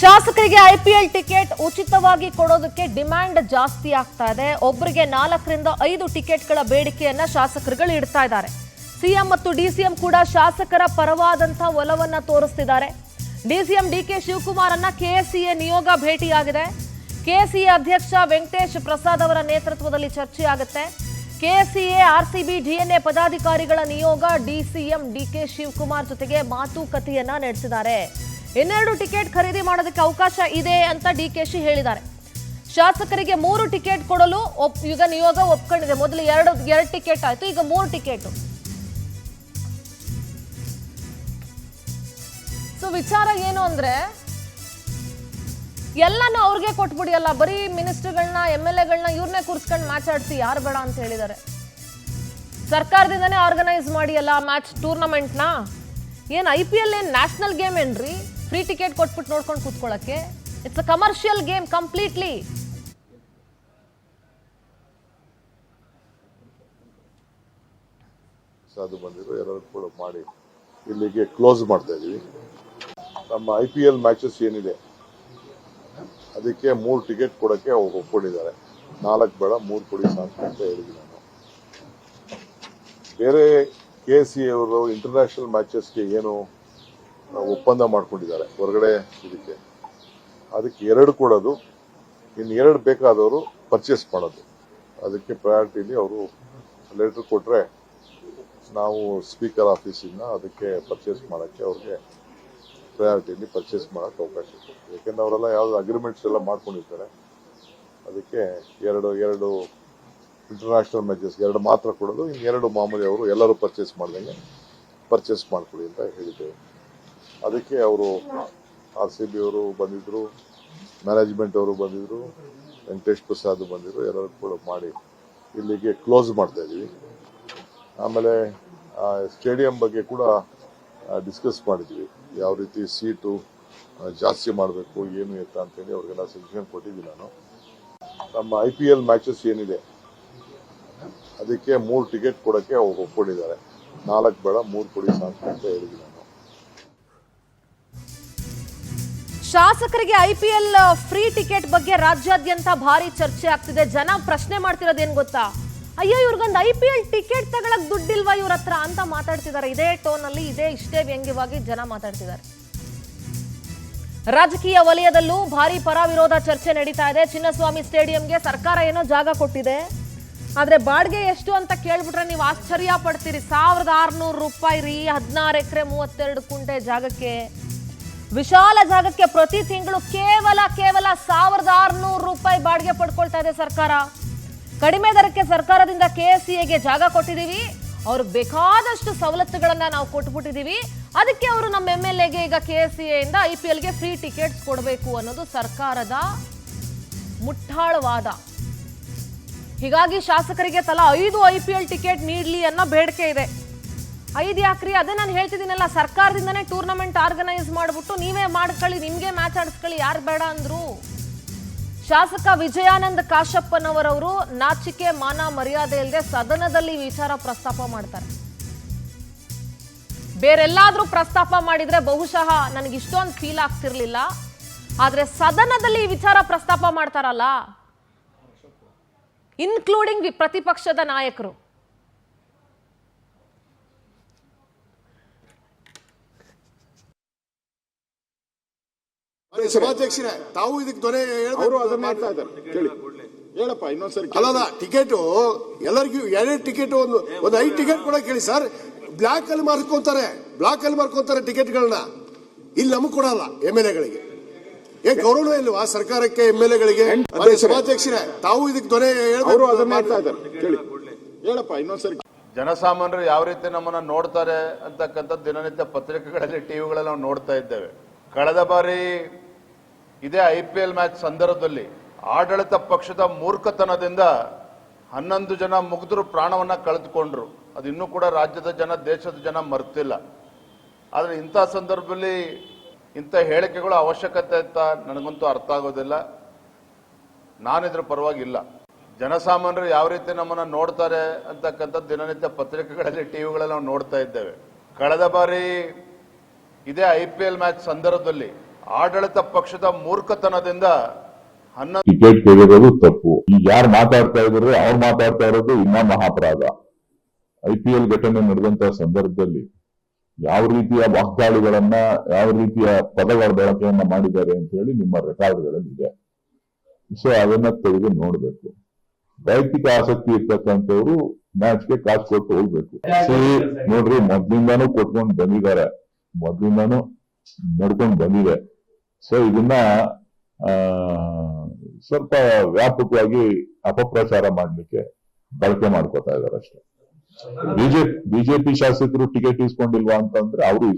ಶಾಸಕರಿಗೆ IPL ticket ಉಚಿತವಾಗಿ ಕೊಡೋದಕ್ಕೆ ಡಿಮ್ಯಾಂಡ್ ಜಾಸ್ತಿ ಆಗ್ತಾ ಇದೆ. ಒಬ್ಬರಿಗೆ 4 ರಿಂದ 5 ಟಿಕೆಟ್ಗಳ ಬೇಡಿಕೆಯನ್ನ ಶಾಸಕರುಗಳು ಇಡ್ತಾ ಇದ್ದಾರೆ. ಸಿಎಂ ಮತ್ತು ಡಿಸಿಎಂ ಕೂಡ ಶಾಸಕರ ಪರವಾದಂತ ಒಲವನ್ನ ತೋರಿಸ್ತಿದ್ದಾರೆ. ಡಿಸಿಎಂ ಡಿಕೆ ಶಿವಕುಮಾರ್ ಅನ್ನ ಕೆಎಸ್ಸಿಎ ನಿಯೋಗ ಭೇಟಿಯಾಗಿದೆ. ಕೆಎಸ್ಸಿಎ ಅಧ್ಯಕ್ಷ ವೆಂಕಟೇಶ್ ಪ್ರಸಾದ್ ಅವರ ನೇತೃತ್ವದಲ್ಲಿ ಚರ್ಚೆ ಆಗುತ್ತೆ. ಕೆಎಸ್ಸಿಎ ಆರ್ಸಿಬಿ ಡಿಎನ್ಎ ಪದಾಧಿಕಾರಿಗಳ ನಿಯೋಗ ಡಿಸಿಎಂ ಡಿಕೆ ಶಿವಕುಮಾರ್ ಜೊತೆಗೆ ಮಾತುಕತೆಯನ್ನ ನಡೆಸಿದ್ದಾರೆ. 2 ಟಿಕೆಟ್ ಖರೀದಿ ಮಾಡೋದಕ್ಕೆ ಅವಕಾಶ ಇದೆ ಅಂತ ಡಿಕೆಶಿ ಹೇಳಿದ್ದಾರೆ. ಶಾಸಕರಿಗೆ 3 ಟಿಕೆಟ್ ಕೊಡಲು ಈಗ ನಿಯೋಗ ಒಪ್ಕೊಂಡಿದೆ. ಮೊದಲು 2 ಟಿಕೆಟ್ ಆಯ್ತು, ಈಗ 3 ಟಿಕೆಟ್. ಸೊ ವಿಚಾರ ಏನು ಅಂದ್ರೆ ಎಲ್ಲಾನು ಅವ್ರಿಗೆ ಕೊಟ್ಬಿಡಿ ಅಲ್ಲ, ಬರೀ ಮಿನಿಸ್ಟರ್ಗಳನ್ನ MLAಗಳನ್ನ ಇವ್ರನ್ನೇ ಕೂರಿಸ್ಕೊಂಡು ಮ್ಯಾಚ್ ಆಡಿಸಿ ಯಾರು ಬೇಡ ಅಂತ ಹೇಳಿದ್ದಾರೆ. ಸರ್ಕಾರದಿಂದನೇ ಆರ್ಗನೈಸ್ ಮಾಡಿ ಅಲ್ಲ ಮ್ಯಾಚ್ ಟೂರ್ನಮೆಂಟ್ನ. ಏನ್ IPL ಏನ್ ನ್ಯಾಷನಲ್ ಗೇಮ್ ಏನ್ರಿ ಫ್ರೀ ಟಿಕೆಟ್ ಕೊಟ್ಬಿಟ್ಟು ನೋಡ್ಕೊಂಡು ಕೂತ್ಕೊಳ್ಳಕ್ಕೆ? It's a commercial game completely. ಸಾಧು ಬಂದಿರೋ ಎಲ್ಲರೂ ಕೂಡ ಮಾಡಿ ಇಲ್ಲಿಗೆ ಕ್ಲೋಸ್ ಮಾಡ್ತಾ ಇದೀವಿ. ನಮ್ಮ IPL ಮ್ಯಾಚಸ್ ಏನಿದೆ ಅದಕ್ಕೆ 3 ಟಿಕೆಟ್ ಕೊಡಕ್ಕೆ ಅವ್ರು ಒಪ್ಕೊಂಡಿದ್ದಾರೆ. 4 ಬೇಡ 3 ಕೊಡಿ ಸಾಕು ಅಂತ ಹೇಳಿದ್ದೀನಿ ನಾನು. ಬೇರೆ KCA ಅವರು ಇಂಟರ್ನ್ಯಾಷನಲ್ ಮ್ಯಾಚಸ್ಗೆ ಏನು ಒಪ್ಪಂದ ಮಾಡ್ಕೊಂಡಿದ್ದಾರೆ ಹೊರಗಡೆ ಇದಕ್ಕೆ, ಅದಕ್ಕೆ 2 ಕೊಡೋದು, ಇನ್ನು 2 ಬೇಕಾದವರು ಪರ್ಚೇಸ್ ಮಾಡೋದು. ಅದಕ್ಕೆ ಪ್ರಯಾರಿಟಿಲಿ ಅವರು ಲೆಟರ್ ಕೊಟ್ರೆ ನಾವು ಸ್ಪೀಕರ್ ಆಫೀಸಿಂದ ಅದಕ್ಕೆ ಪರ್ಚೇಸ್ ಮಾಡೋಕ್ಕೆ ಅವ್ರಿಗೆ ಪ್ರಯಾರಿಟಿಲಿ ಪರ್ಚೇಸ್ ಮಾಡೋಕ್ಕೆ ಅವಕಾಶ ಇದೆ. ಯಾಕೆಂದ್ರೆ ಅವರೆಲ್ಲ ಯಾವ್ದು ಅಗ್ರಿಮೆಂಟ್ಸ್ ಎಲ್ಲ ಮಾಡ್ಕೊಂಡಿರ್ತಾರೆ. ಅದಕ್ಕೆ 2 ಇಂಟರ್ನ್ಯಾಷನಲ್ ಮ್ಯಾಚಸ್ 2 ಮಾತ್ರ ಕೊಡೋದು, ಇನ್ನು 2 ಮಾಮೂಲಿ ಅವರು ಎಲ್ಲರೂ ಪರ್ಚೇಸ್ ಮಾಡ್ದಂಗೆ ಪರ್ಚೇಸ್ ಮಾಡ್ಕೊಡಿ ಅಂತ ಹೇಳಿದ್ದೇವೆ. ಅದಕ್ಕೆ ಅವರು RCB ಅವರು ಬಂದಿದ್ರು, ಮ್ಯಾನೇಜ್ಮೆಂಟ್ ಅವರು ಬಂದಿದ್ರು, ವೆಂಕಟೇಶ್ ಪ್ರಸಾದ್ ಬಂದಿದ್ರು, ಎಲ್ಲರೂ ಕೂಡ ಮಾಡಿ ಇಲ್ಲಿಗೆ ಕ್ಲೋಸ್ ಮಾಡ್ತಾ ಇದೀವಿ. ಆಮೇಲೆ ಸ್ಟೇಡಿಯಂ ಬಗ್ಗೆ ಕೂಡ ಡಿಸ್ಕಸ್ ಮಾಡಿದ್ವಿ. ಯಾವ ರೀತಿ ಸೀಟು ಜಾಸ್ತಿ ಮಾಡಬೇಕು ಏನು ಎತ್ತ ಅಂತೇಳಿ ಅವ್ರಿಗೆಲ್ಲ ಸಜೆಷನ್ ಕೊಟ್ಟಿದ್ದೀನಿ ನಾನು. ನಮ್ಮ IPL ಮ್ಯಾಚಸ್ ಏನಿದೆ ಅದಕ್ಕೆ 3 ಟಿಕೆಟ್ ಕೊಡಕ್ಕೆ ಅವ್ರು ಒಪ್ಕೊಂಡಿದ್ದಾರೆ. 4 ಬೇಡ 3 ಕೊಡಿ ಸಾಕು ಅಂತ ಹೇಳಿದ್ದೀನಿ ನಾನು. ಶಾಸಕರಿಗೆ IPL ಫ್ರೀ ಟಿಕೆಟ್ ಬಗ್ಗೆ ರಾಜ್ಯಾದ್ಯಂತ ಭಾರಿ ಚರ್ಚೆ ಆಗ್ತಿದೆ. ಜನ ಪ್ರಶ್ನೆ ಮಾಡ್ತಿರೋದೇನ್ ಗೊತ್ತಾ? ಅಯ್ಯೋ ಇವ್ರಿಗೊಂದು IPL ಟಿಕೆಟ್ ತಗೊಳಕ್ ದುಡ್ಡಿಲ್ವಾ ಇವ್ರ ಹತ್ರ ಅಂತ ಮಾತಾಡ್ತಿದ್ದಾರೆ. ಇದೇ ಟೋನ್ ಅಲ್ಲಿ ಇಷ್ಟೇ ವ್ಯಂಗ್ಯವಾಗಿ ಜನ ಮಾತಾಡ್ತಿದ್ದಾರೆ. ರಾಜಕೀಯ ವಲಯದಲ್ಲೂ ಭಾರಿ ಪರ ವಿರೋಧ ಚರ್ಚೆ ನಡೀತಾ ಇದೆ. ಚಿನ್ನಸ್ವಾಮಿ ಸ್ಟೇಡಿಯಂಗೆ ಸರ್ಕಾರ ಏನೋ ಜಾಗ ಕೊಟ್ಟಿದೆ, ಆದ್ರೆ ಬಾಡಿಗೆ ಎಷ್ಟು ಅಂತ ಕೇಳ್ಬಿಟ್ರೆ ನೀವು ಆಶ್ಚರ್ಯ ಪಡ್ತೀರಿ. 1600 ರೂಪಾಯಿ ರೀ, 16 ಎಕರೆ 32 ಕುಂಟೆ ಜಾಗಕ್ಕೆ, ವಿಶಾಲ ಜಾಗಕ್ಕೆ ಪ್ರತಿ ತಿಂಗಳು ಕೇವಲ 1600 ರೂಪಾಯಿ ಬಾಡಿಗೆ ಪಡ್ಕೊಳ್ತಾ ಇದೆ ಸರ್ಕಾರ. ಕಡಿಮೆ ದರಕ್ಕೆ ಸರ್ಕಾರದಿಂದ KSCAಗೆ ಜಾಗ ಕೊಟ್ಟಿದ್ದೀವಿ, ಅವ್ರಿಗೆ ಬೇಕಾದಷ್ಟು ಸವಲತ್ತುಗಳನ್ನ ನಾವು ಕೊಟ್ಬಿಟ್ಟಿದೀವಿ. ಅದಕ್ಕೆ ಅವರು ನಮ್ಮ MLAಗೆ ಈಗ KSCA ಇಂದ IPLಗೆ ಫ್ರೀ ಟಿಕೆಟ್ಸ್ ಕೊಡಬೇಕು ಅನ್ನೋದು ಸರ್ಕಾರದ ಮುಟ್ಟಾಳವಾದ. ಹೀಗಾಗಿ ಶಾಸಕರಿಗೆ ತಲಾ 5 IPL ಟಿಕೆಟ್ ನೀಡ್ಲಿ ಅನ್ನೋ ಬೇಡಿಕೆ ಇದೆ. 5 ಯಾಕ್ರಿ? ಅದೇ ನಾನು ಹೇಳ್ತಿದ್ದೀನಲ್ಲ, ಸರ್ಕಾರದಿಂದನೇ ಟೂರ್ನಮೆಂಟ್ ಆರ್ಗನೈಸ್ ಮಾಡ್ಬಿಟ್ಟು ನೀವೇ ಮಾಡ್ಕೊಳ್ಳಿ, ನಿಮ್ಗೆ ಮ್ಯಾಚ್ ಆಡಿಸ್ಕೊಳ್ಳಿ, ಯಾರು ಬೇಡ ಅಂದ್ರು. ಶಾಸಕ ವಿಜಯಾನಂದ ಕಾಶಪ್ಪನವರವರು ನಾಚಿಕೆ ಮಾನ ಮರ್ಯಾದೆ ಇಲ್ಲದೆ ಸದನದಲ್ಲಿ ವಿಚಾರ ಪ್ರಸ್ತಾಪ ಮಾಡ್ತಾರೆ. ಬೇರೆಲ್ಲಾದ್ರೂ ಪ್ರಸ್ತಾಪ ಮಾಡಿದ್ರೆ ಬಹುಶಃ ನನಗೆ ಇಷ್ಟೊಂದು ಫೀಲ್ ಆಗ್ತಿರ್ಲಿಲ್ಲ. ಆದ್ರೆ ಸದನದಲ್ಲಿ ವಿಚಾರ ಪ್ರಸ್ತಾಪ ಮಾಡ್ತಾರಲ್ಲ, ಇನ್ಕ್ಲೂಡಿಂಗ್ ಪ್ರತಿಪಕ್ಷದ ನಾಯಕರು. ಸಭಾಧ್ಯಕ್ಷರೇ, ತಾವು ಇದಕ್ಕೆ ದೊರೆ ಹೇಳಪ್ಪ ಇನ್ನೊಂದ್ಸರಿ. ಅಲ್ಲ ಟಿಕೆಟ್ ಎಲ್ಲರಿಗೂ 2 ಟಿಕೆಟ್ ಒಂದು 5 ಟಿಕೆಟ್ ಕೊಡಕ್ಕೆ ಹೇಳಿ ಸರ್. ಬ್ಲಾಕ್ ಅಲ್ಲಿ ಮಾರ್ಕೊಂತಾರೆ ಟಿಕೆಟ್ಗಳನ್ನ. ಇಲ್ಲಿ ನಮಗ್ ಕೊಡಲ್ಲ MLAಗಳಿಗೆ. ಏನ್ ಗೌರವ ಇಲ್ವಾ ಸರ್ಕಾರಕ್ಕೆ MLAಗಳಿಗೆ? ಸಭಾಧ್ಯಕ್ಷರೇ, ತಾವು ಇದಕ್ಕೆ ದೊರೆ ಹೇಳಪ್ಪ ಇನ್ನೊಂದ್ಸರಿ. ಜನಸಾಮಾನ್ಯರು ಯಾವ ರೀತಿ ನಮ್ಮನ್ನ ನೋಡ್ತಾರೆ ಅಂತಕ್ಕಂಥದ್ದು ದಿನನಿತ್ಯ ಪತ್ರಿಕೆಗಳಲ್ಲಿ ಟಿವಿಗಳಲ್ಲಿ ನಾವು ನೋಡ್ತಾ ಇದ್ದೇವೆ. ಕಳೆದ ಬಾರಿ ಇದೇ IPL ಮ್ಯಾಚ್ ಸಂದರ್ಭದಲ್ಲಿ ಆಡಳಿತ ಪಕ್ಷದ ಮೂರ್ಖತನದಿಂದ 11 ಜನ ಮುಗ್ಧರು ಪ್ರಾಣವನ್ನ ಕಳೆದುಕೊಂಡ್ರು. ಅದು ಇನ್ನೂ ಕೂಡ ರಾಜ್ಯದ ಜನ, ದೇಶದ ಜನ ಮರ್ತಿಲ್ಲ. ಆದರೆ ಇಂಥ ಸಂದರ್ಭದಲ್ಲಿ ಇಂಥ ಹೇಳಿಕೆಗಳು ಅವಶ್ಯಕತೆ ಅಂತ ನನಗಂತೂ ಅರ್ಥ ಆಗೋದಿಲ್ಲ. ನಾನಿದ್ರ ಪರವಾಗಿಲ್ಲ. ಜನಸಾಮಾನ್ಯರು ಯಾವ ರೀತಿ ನಮ್ಮನ್ನ ನೋಡ್ತಾರೆ ಅಂತಕ್ಕಂಥದ್ದು ದಿನನಿತ್ಯ ಪತ್ರಿಕೆಗಳಲ್ಲಿ ಟಿವಿಗಳಲ್ಲಿ ನಾವು ನೋಡ್ತಾ ಇದ್ದೇವೆ. ಕಳೆದ ಬಾರಿ ಇದೇ IPL ಮ್ಯಾಚ್ ಸಂದರ್ಭದಲ್ಲಿ ಆಡಳಿತ ಪಕ್ಷದ ಮೂರ್ಖತನದಿಂದ 11 ಟಿಕೆಟ್ ತೆಗೆಯೋದು ತಪ್ಪು. ಈಗ ಯಾರು ಮಾತಾಡ್ತಾ ಇದ್ರೆ ಅವ್ರು ಮಾತಾಡ್ತಾ ಇರೋದು ಇನ್ನ ಮಹಾಪರಾಧ. IPL ಘಟನೆ ನಡೆದಂತ ಸಂದರ್ಭದಲ್ಲಿ ಯಾವ ರೀತಿಯ ವಾಗ್ದಾಳಿಗಳನ್ನ, ಯಾವ ರೀತಿಯ ಪದಗಳ ಬಳಕೆಯನ್ನ ಮಾಡಿದ್ದಾರೆ ಅಂತ ಹೇಳಿ ನಿಮ್ಮ ರೆಕಾರ್ಡ್ಗಳಲ್ಲಿ ಇದೆ. ಸೊ ಅದನ್ನ ತೆಗೆದು ನೋಡ್ಬೇಕು. ವೈಯಕ್ತಿಕ ಆಸಕ್ತಿ ಇರ್ತಕ್ಕಂಥವ್ರು ಮ್ಯಾಚ್ಗೆ ಕಾಸು ಕೊಟ್ಟು ಹೋಗ್ಬೇಕು. ನೋಡ್ರಿ, ಮೊದ್ಲಿಂದಾನು ಕೊಟ್ಕೊಂಡು ಬಂದಿದ್ದಾರೆ, ಮೊದ್ಲಿಂದಾನು ನಡ್ಕೊಂಡು ಬಂದಿದೆ. ಸೊ ಇದನ್ನ ಸ್ವಲ್ಪ ವ್ಯಾಪಕವಾಗಿ ಅಪಪ್ರಚಾರ ಮಾಡ್ಲಿಕ್ಕೆ ಬಳಕೆ ಮಾಡ್ಕೋತಾ ಇದಾರೆ ಅಷ್ಟೇ. ಬಿಜೆಪಿ ಶಾಸಕರು ಟಿಕೆಟ್ ಇಸ್ಕೊಂಡಿಲ್ವಾ ಅಂತಂದ್ರೆ ಅವರು